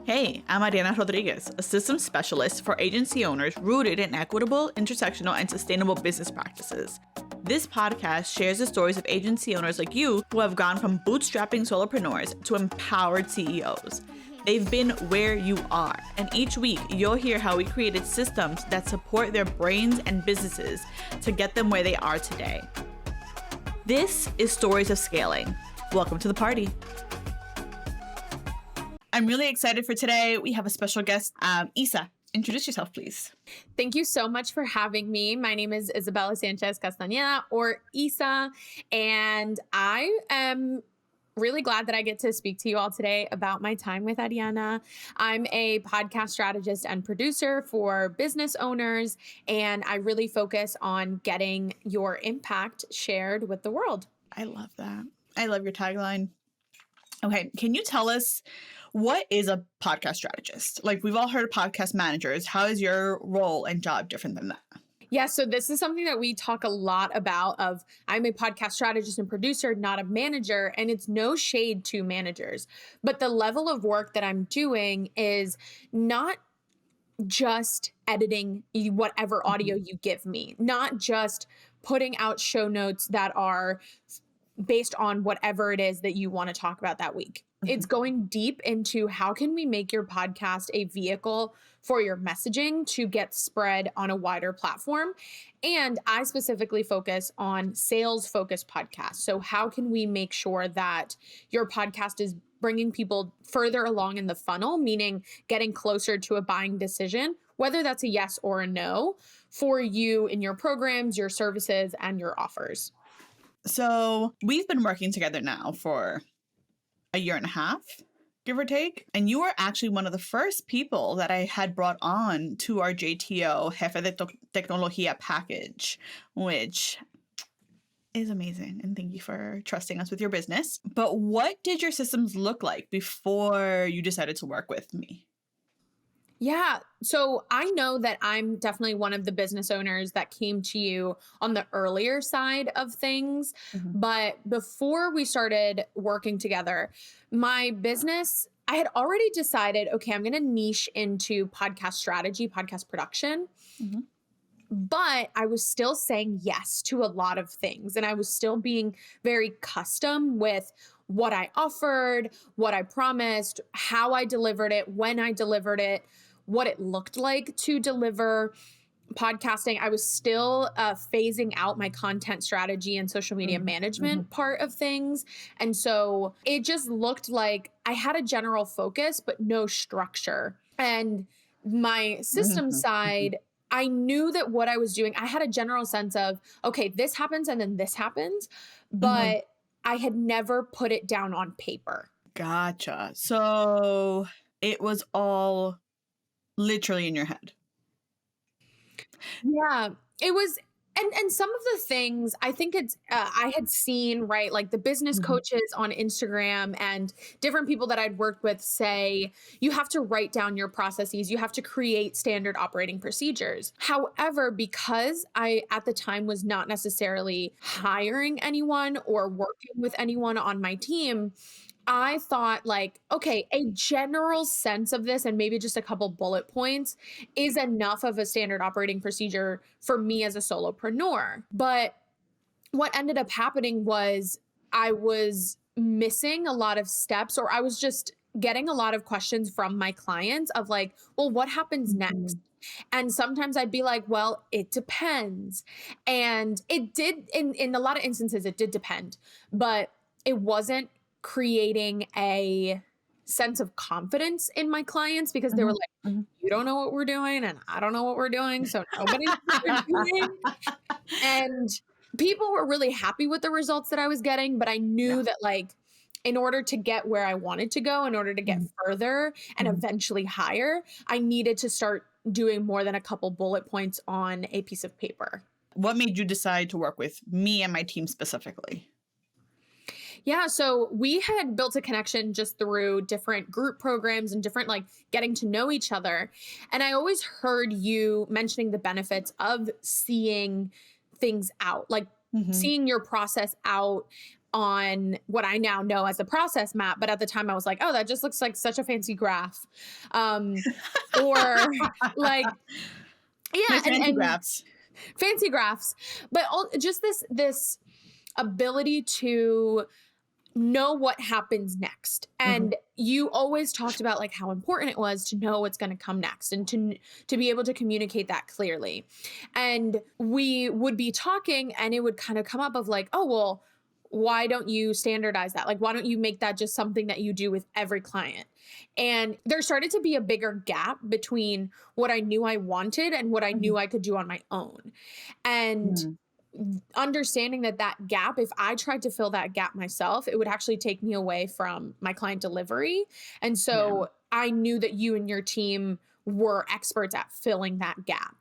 Hey, I'm Ariana Rodriguez, a systems specialist for agency owners rooted in equitable, intersectional, and sustainable business practices. This podcast shares the stories of agency owners like you who have gone from bootstrapping solopreneurs to empowered CEOs. They've been where you are, and each week you'll hear how we created systems that support their brains and businesses to get them where they are today. This is Stories of Scaling. Welcome to the party. I'm really excited for today. We have a special guest, Isa. Introduce yourself, please. Thank you so much for having me. My name is Isabella Sanchez Castañeda, or Isa, and I am really glad that I get to speak to you all today about my time with Ariana. I'm a podcast strategist and producer for business owners, and I really focus on getting your impact shared with the world. I love that. I love your tagline. Okay, can you tell us, what is a podcast strategist? Like, we've all heard of podcast managers. How is your role and job different than that? Yeah, so this is something that we talk a lot about I'm a podcast strategist and producer, not a manager, and it's no shade to managers. But the level of work that I'm doing is not just editing whatever audio you give me, not just putting out show notes that are based on whatever it is that you want to talk about that week. It's going deep into how can we make your podcast a vehicle for your messaging to get spread on a wider platform. And I specifically focus on sales-focused podcasts. So how can we make sure that your podcast is bringing people further along in the funnel, meaning getting closer to a buying decision, whether that's a yes or a no for you in your programs, your services, and your offers. So we've been working together now for a year and a half, give or take. And you were actually one of the first people that I had brought on to our JTO Jefe de Tecnología package, which is amazing. And thank you for trusting us with your business. But what did your systems look like before you decided to work with me? Yeah. So I know that I'm definitely one of the business owners that came to you on the earlier side of things. But before we started working together, my business, I had already decided, okay, I'm going to niche into podcast strategy, podcast production. But I was still saying yes to a lot of things. And I was still being very custom with what I offered, what I promised, how I delivered it, when I delivered it, what it looked like to deliver podcasting. I was still phasing out my content strategy and social media management part of things. And so it just looked like I had a general focus, but no structure. And my system side, I knew that what I was doing, I had a general sense of, okay, this happens and then this happens, but I had never put it down on paper. Gotcha. So it was all literally in your head. Yeah, it was. And some of the things, I think it's, I had seen, right, like the business coaches on Instagram and different people that I'd worked with say, you have to write down your processes, you have to create standard operating procedures. However, because I, at the time, was not necessarily hiring anyone or working with anyone on my team, I thought like, okay, a general sense of this and maybe just a couple bullet points is enough of a standard operating procedure for me as a solopreneur. But what ended up happening was I was missing a lot of steps, or I was just getting a lot of questions from my clients of like, well, what happens next? And sometimes I'd be like, well, it depends. And it did, in a lot of instances, it did depend, but it wasn't creating a sense of confidence in my clients because they were like, you don't know what we're doing and I don't know what we're doing. So nobody knows what we're doing. And people were really happy with the results that I was getting, but I knew that like, in order to get where I wanted to go, in order to get further and eventually higher, I needed to start doing more than a couple bullet points on a piece of paper. What made you decide to work with me and my team specifically? Yeah, so we had built a connection just through different group programs and different like getting to know each other. And I always heard you mentioning the benefits of seeing things out, like seeing your process out on what I now know as a process map. But at the time I was like, oh, that just looks like such a fancy graph. Or like, yeah. My fancy graphs. Fancy graphs, but just this ability to know what happens next. And you always talked about like how important it was to know what's going to come next and to be able to communicate that clearly. And we would be talking and it would kind of come up of like, oh, well, why don't you standardize that? Like, why don't you make that just something that you do with every client? And there started to be a bigger gap between what I knew I wanted and what I knew I could do on my own. And understanding that gap, if I tried to fill that gap myself, it would actually take me away from my client delivery. And so I knew that you and your team were experts at filling that gap.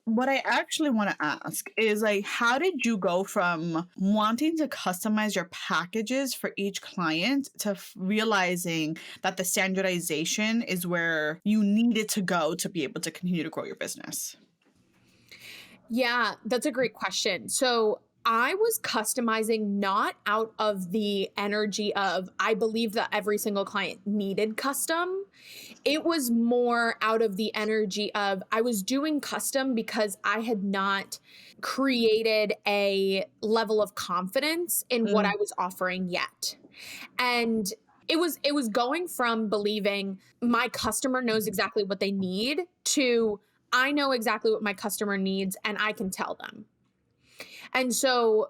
What I actually want to ask is like, how did you go from wanting to customize your packages for each client to realizing that the standardization is where you needed to go to be able to continue to grow your business? Yeah, that's a great question. So I was customizing not out of the energy of I believe that every single client needed custom. It was more out of the energy of I was doing custom because I had not created a level of confidence in what I was offering yet. And it was going from believing my customer knows exactly what they need to I know exactly what my customer needs and I can tell them. And so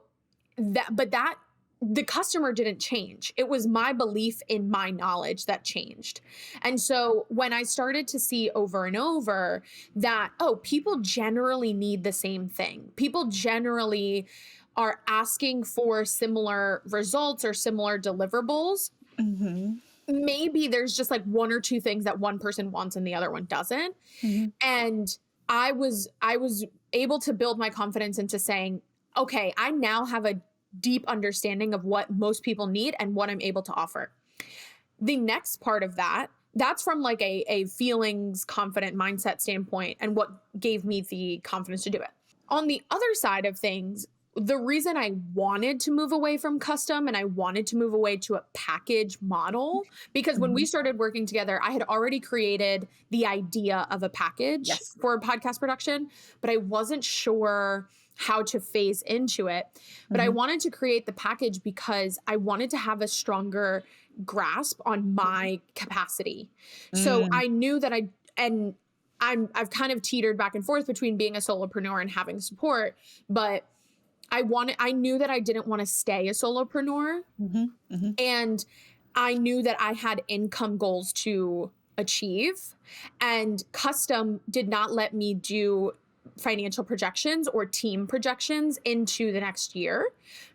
that the customer didn't change. It was my belief in my knowledge that changed. And so when I started to see over and over that, oh, people generally need the same thing. People generally are asking for similar results or similar deliverables. Maybe there's just like one or two things that one person wants and the other one doesn't. And I was able to build my confidence into saying, okay, I now have a deep understanding of what most people need and what I'm able to offer. The next part of that's from like a feelings confident mindset standpoint and what gave me the confidence to do it. On the other side of things, the reason I wanted to move away from custom and I wanted to move away to a package model, because when we started working together, I had already created the idea of a package for podcast production, but I wasn't sure how to phase into it. But I wanted to create the package because I wanted to have a stronger grasp on my capacity. So I knew that I've kind of teetered back and forth between being a solopreneur and having support, but I knew that I didn't want to stay a solopreneur. And I knew that I had income goals to achieve, and custom did not let me do financial projections or team projections into the next year,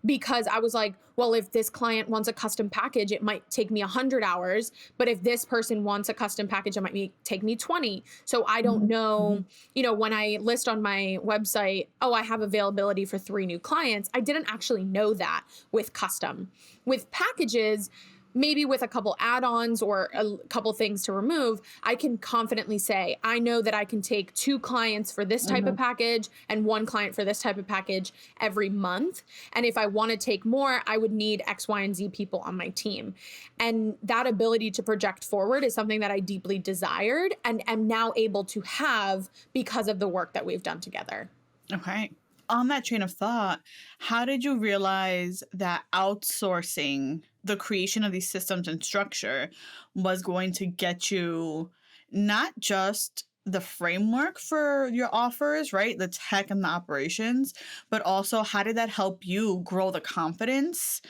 because I was like, well, if this client wants a custom package, it might take me 100 hours. But if this person wants a custom package, it might take me 20. So I don't know, when I list on my website, oh, I have availability for 3 new clients, I didn't actually know that with custom. With packages, maybe with a couple add-ons or a couple things to remove, I can confidently say, I know that I can take 2 clients for this type of package and 1 client for this type of package every month. And if I want to take more, I would need X, Y, and Z people on my team. And that ability to project forward is something that I deeply desired and am now able to have because of the work that we've done together. Okay. On that train of thought, how did you realize that outsourcing the creation of these systems and structure was going to get you not just the framework for your offers, right? The tech and the operations, but also how did that help you grow the confidence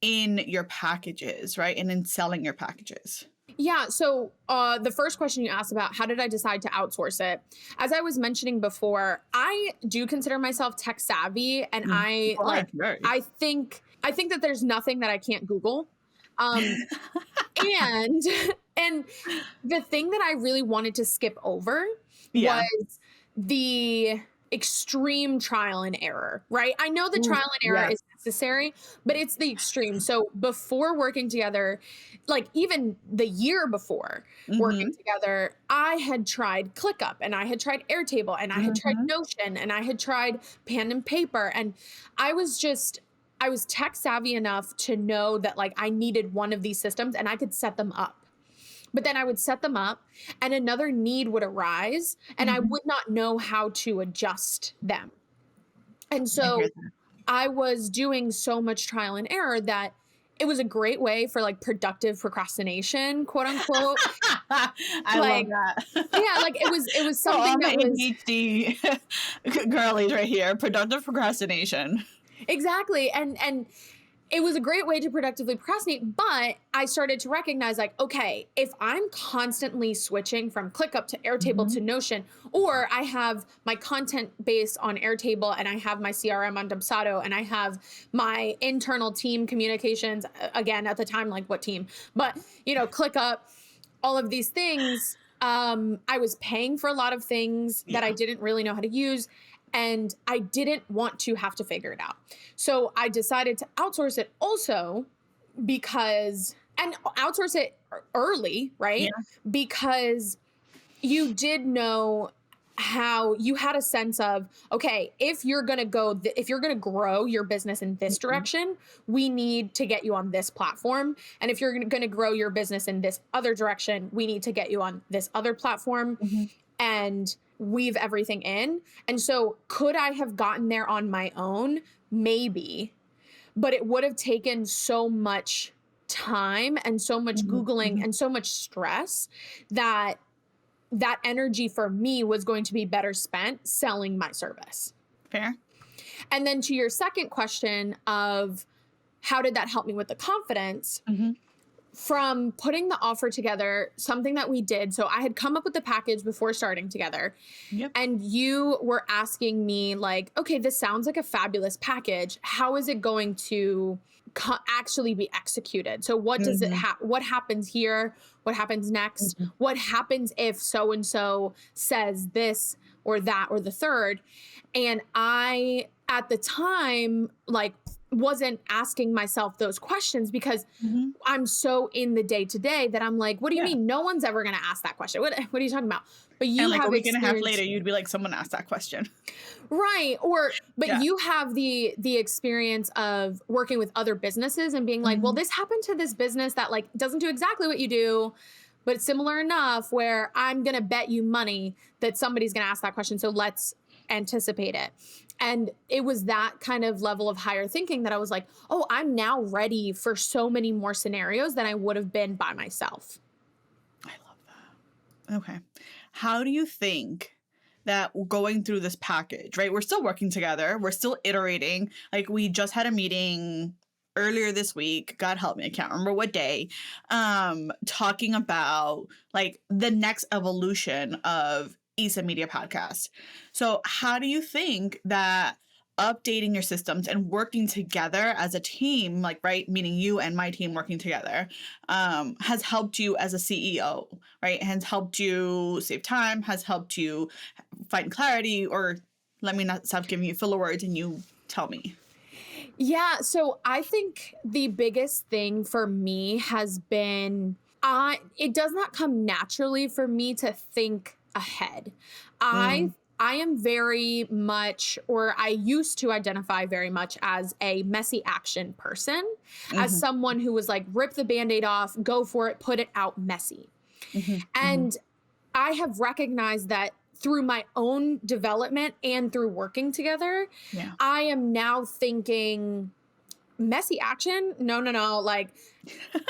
in your packages, right? And in selling your packages? Yeah. So the first question you asked about, how did I decide to outsource it? As I was mentioning before, I do consider myself tech savvy, and I think that there's nothing that I can't Google. And the thing that I really wanted to skip over was the extreme trial and error, right? I know the trial and error is necessary, but it's the extreme. So before working together, like even the year before working together, I had tried ClickUp and I had tried Airtable and I had tried Notion and I had tried pen and paper. And I was just I was tech savvy enough to know that like I needed one of these systems and I could set them up. But then I would set them up and another need would arise and I would not know how to adjust them. And I hear so that. I was doing so much trial and error that it was a great way for like productive procrastination, quote unquote. I love Like, that. yeah, like it was So something all my that was ADHD girlies right here, productive procrastination. exactly. And it was a great way to productively procrastinate, but I started to recognize like, okay, if I'm constantly switching from ClickUp to Airtable to Notion, or I have my content base on Airtable and I have my CRM on Dubsado and I have my internal team communications, again, at the time, like what team, but ClickUp, all of these things, I was paying for a lot of things that I didn't really know how to use. And I didn't want to have to figure it out. So I decided to outsource it also and outsource it early, right? Yeah. Because you did know how you had a sense of, okay, if you're going to grow your business in this direction, we need to get you on this platform. And if you're going to grow your business in this other direction, we need to get you on this other platform. And weave everything in. And so could I have gotten there on my own? Maybe, but it would have taken so much time and so much Googling and so much stress that that energy for me was going to be better spent selling my service. Fair. And then to your second question of how did that help me with the confidence? From putting the offer together, something that we did. So I had come up with the package before starting together. And you were asking me like, okay, this sounds like a fabulous package. How is it going to actually be executed? So what does it what happens here? What happens next? What happens if so-and-so says this or that or the third? And I, at the time, like, wasn't asking myself those questions because I'm so in the day to day that I'm like, what do you mean? No one's ever going to ask that question. What are you talking about? But you and like have a week and a half later, you'd be like, someone asked that question. Right. But you have the experience of working with other businesses and being like, well, this happened to this business that like doesn't do exactly what you do, but it's similar enough where I'm going to bet you money that somebody's going to ask that question. So let's anticipate it. And it was that kind of level of higher thinking that I was like, oh, I'm now ready for so many more scenarios than I would have been by myself. I love that. Okay. How do you think that going through this package, right? We're still working together. We're still iterating. Like we just had a meeting earlier this week, God help me, I can't remember what day, talking about like the next evolution of Issa Media Podcast. So how do you think that updating your systems and working together as a team, like, right, meaning you and my team working together, has helped you as a CEO, right? Has helped you save time, has helped you find clarity, or let me not stop giving you filler words and you tell me. Yeah, so I think the biggest thing for me has been, it does not come naturally for me to think ahead. I am very much, or I used to identify very much as a messy action person, as someone who was like, rip the Band-Aid off, go for it, put it out messy. And I have recognized that through my own development and through working together, I am now thinking messy action. No. Like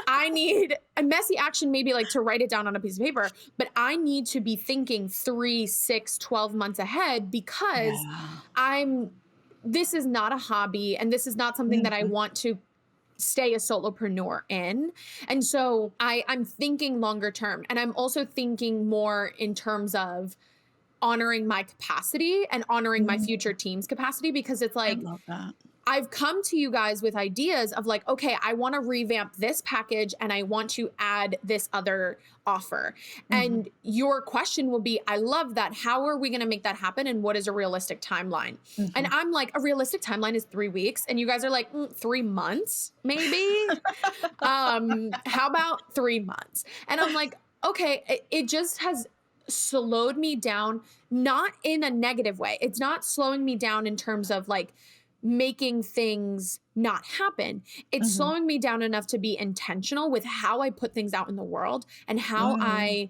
I need a messy action, maybe like to write it down on a piece of paper, but I need to be thinking 3, 6, 12 months ahead because this is not a hobby and this is not something that I want to stay a solopreneur in. And so I'm thinking longer term, and I'm also thinking more in terms of honoring my capacity and honoring my future team's capacity, because it's like, I love that. I've come to you guys with ideas of like, okay, I want to revamp this package and I want to add this other offer. And your question will be, I love that. How are we going to make that happen? And what is a realistic timeline? And I'm like, a realistic timeline is 3 weeks. And you guys are like, 3 months, maybe. How about 3 months? And I'm like, okay, it just has slowed me down, not in a negative way. It's not slowing me down in terms of like making things not happen. It's slowing me down enough to be intentional with how I put things out in the world and how I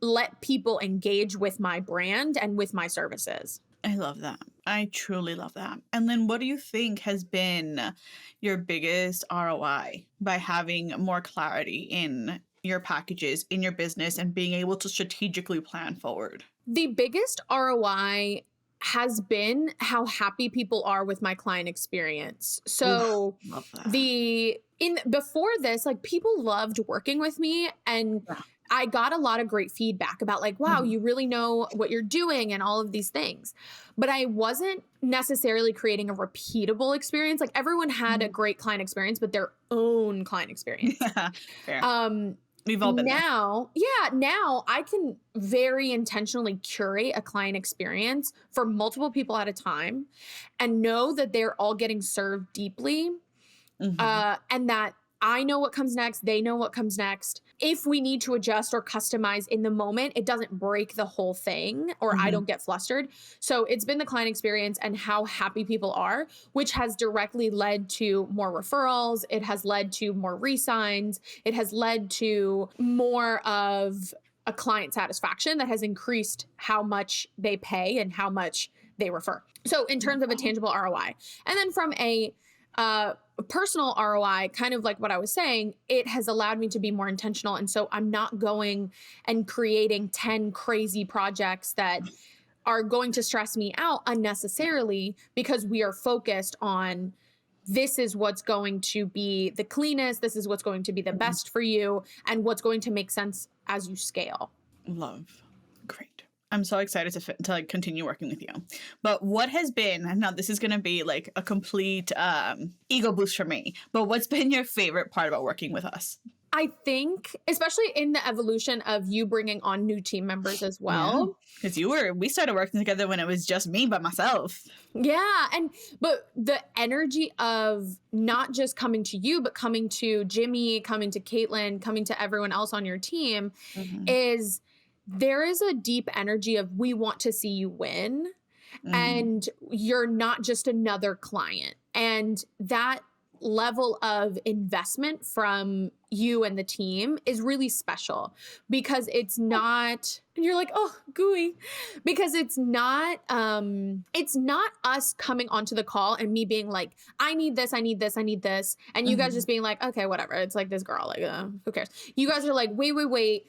let people engage with my brand and with my services. I love that. I truly love that. And then what do you think has been your biggest ROI by having more clarity in your packages, in your business, and being able to strategically plan forward? The biggest ROI has been how happy people are with my client experience. So Oof, love that. before this, like, people loved working with me, and Yeah. I got a lot of great feedback about, like, wow, you really know what you're doing and all of these things. But I wasn't necessarily creating a repeatable experience. Like, everyone had a great client experience, but their own client experience. Yeah, fair. Um, We've all been there. now I can very intentionally curate a client experience for multiple people at a time and know that they're all getting served deeply, and that I know what comes next, they know what comes next. If we need to adjust or customize in the moment, it doesn't break the whole thing, or I don't get flustered. So it's been the client experience and how happy people are, which has directly led to more referrals. It has led to more re-signs. It has led to more of a client satisfaction that has increased how much they pay and how much they refer. So in terms of a tangible ROI. And then from a personal ROI, kind of like what I was saying, it has allowed me to be more intentional. And so I'm not going and creating 10 crazy projects that are going to stress me out unnecessarily, because we are focused on, this is what's going to be the cleanest, this is what's going to be the best for you, and what's going to make sense as you scale. Love. Great. I'm so excited to like continue working with you. But what has been, and now this is going to be like a complete ego boost for me, but what's been your favorite part about working with us? I think, especially in the evolution of you bringing on new team members as well. Because we started working together when it was just me by myself. Yeah. But the energy of not just coming to you, but coming to Jimmy, coming to Caitlin, coming to everyone else on your team is, there is a deep energy of, we want to see you win, and you're not just another client. And that level of investment from you and the team is really special, because it's not, and you're like, oh, gooey, because it's not us coming onto the call and me being like, I need this, I need this, I need this. And you guys just being like, okay, whatever. It's like this girl, like, who cares? You guys are like, wait.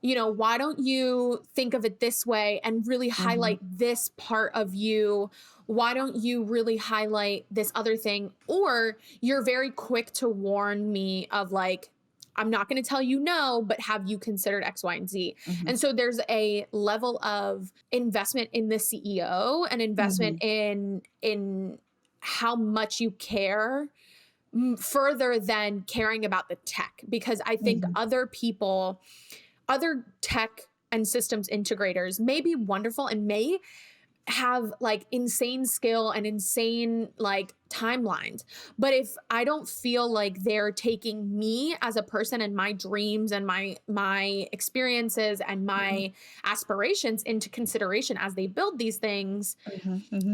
Why don't you think of it this way and really highlight this part of you? Why don't you really highlight this other thing? Or you're very quick to warn me of, like, I'm not going to tell you no, but have you considered X, Y, and Z? And so there's a level of investment in the CEO and investment in how much you care, further than caring about the tech. Because I think other tech and systems integrators may be wonderful and may have like insane skill and insane like timelines. But if I don't feel like they're taking me as a person and my dreams and my experiences and my aspirations into consideration as they build these things,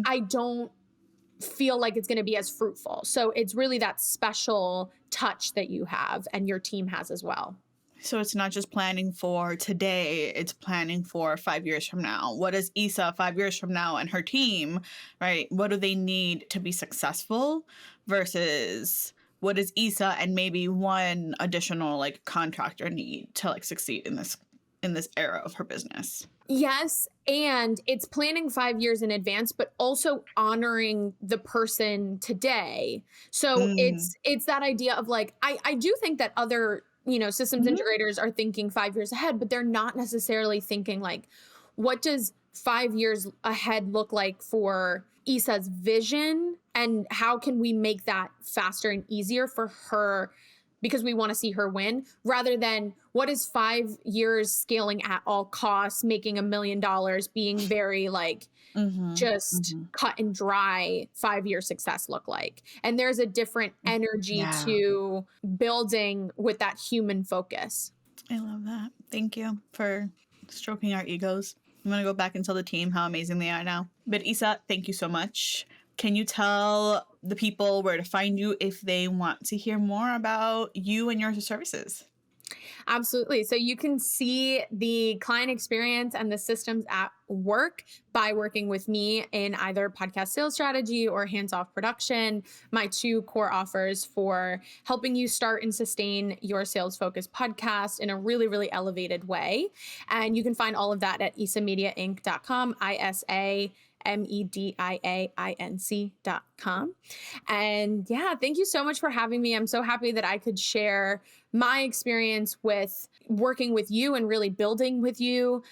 I don't feel like it's going to be as fruitful. So it's really that special touch that you have and your team has as well. So it's not just planning for today, it's planning for 5 years from now. What is Isa 5 years from now and her team, right? What do they need to be successful versus what does Isa and maybe one additional like contractor need to like succeed in this era of her business? Yes, and it's planning 5 years in advance, but also honoring the person today. So it's that idea of like, I do think that other systems integrators are thinking 5 years ahead, but they're not necessarily thinking like, what does 5 years ahead look like for Isa's vision, and how can we make that faster and easier for her, because we want to see her win, rather than what is 5 years scaling at all costs, making $1 million, being very like cut and dry 5 year success look like. And there's a different energy to building with that human focus. I love that. Thank you for stroking our egos. I'm going to go back and tell the team how amazing they are now. But Isa, thank you so much. Can you tell the people where to find you if they want to hear more about you and your services. Absolutely. So you can see the client experience and the systems at work by working with me in either podcast sales strategy or hands-off production, my two core offers for helping you start and sustain your sales-focused podcast in a really, really elevated way. And you can find all of that at isamediainc.com, ISAMEDIAINC.com. And yeah, thank you so much for having me. I'm so happy that I could share my experience with working with you and really building with you,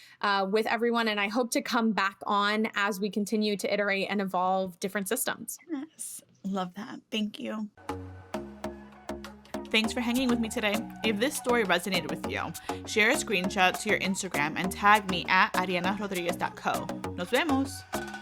with everyone. And I hope to come back on as we continue to iterate and evolve different systems. Yes, love that. Thank you. Thanks for hanging with me today. If this story resonated with you, share a screenshot to your Instagram and tag me at arianarodriguez.co. Nos vemos!